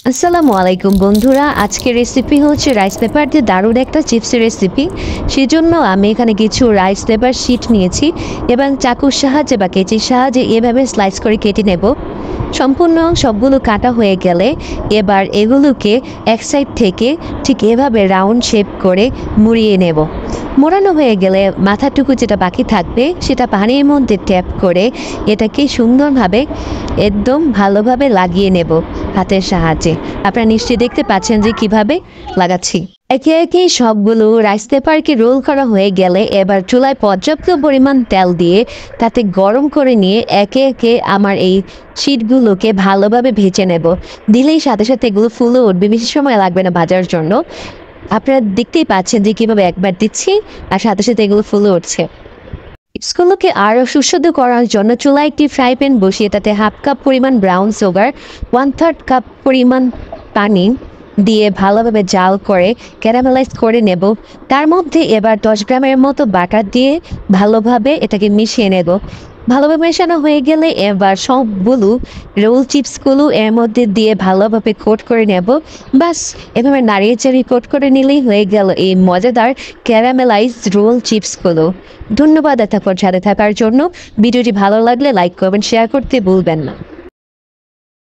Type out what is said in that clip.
আসসালামু আলাইকুম বন্ধুরা, আজকের রেসিপি হচ্ছে রাইস পেপার দিয়ে দারুণ একটা চিপসের রেসিপি। সেজন্য আমি এখানে কিছু রাইস পেপার শিট নিয়েছি এবং চাকুর সাহায্যে বা কেচির সাহায্যে এভাবে স্লাইস করে কেটে নেব। সম্পূর্ণ সবগুলো কাটা হয়ে গেলে এবার এগুলোকে এক সাইড থেকে ঠিক এভাবে রাউন্ড শেপ করে মুড়িয়ে নেব। মোড়ানো হয়ে গেলে মাথাটুকু যেটা বাকি থাকবে সেটা পানির মধ্যে ট্যাপ করে এটাকে সুন্দরভাবে একদম ভালোভাবে লাগিয়ে নেব হাতের সাহায্যে। আপনারা নিশ্চয়ই দেখতে পাচ্ছেন যে কিভাবে লাগাচ্ছি। একে একে সবগুলো রাইস পেপারকে রোল করা হয়ে গেলে এবার চুলায় পর্যাপ্ত পরিমাণ তেল দিয়ে তাতে গরম করে নিয়ে একে একে আমার এই শিটগুলোকে ভালোভাবে ভেজে নেব। দিলেই সাথে সাথে এগুলো ফুলে উঠবে, বেশি সময় লাগবে না ভাজার জন্য। আপনারা দেখতেই পাচ্ছেন যে কিভাবে একবার দিচ্ছি আর সাথে সাথে এগুলো ফুলে উঠছে। চিপসগুলোকে আরও সুস্বাদু করার জন্য চুলায় একটি ফ্রাই প্যান বসিয়ে তাতে হাফ কাপ পরিমাণ ব্রাউন সুগার, 1/3 কাপ পরিমাণ পানি দিয়ে ভালোভাবে জাল করে ক্যারামেলাইজ করে নেব। তার মধ্যে এবার 10 গ্রামের মতো বাটার দিয়ে ভালোভাবে এটাকে মিশিয়ে নেব। ভালোভাবে মেশানো হয়ে গেলে এবার সবগুলো রোল চিপসগুলো এর মধ্যে দিয়ে ভালোভাবে কোট করে নেব। বাস, এভাবে নাড়িয়ে চাড়িয়ে কোট করে নিলেই হয়ে গেল এই মজাদার ক্যারামেলাইজড রোল চিপসগুলো। ধন্যবাদ এতক্ষণ সাথে থাকার জন্য। ভিডিওটি ভালো লাগলে লাইক করবেন, শেয়ার করতে ভুলবেন না।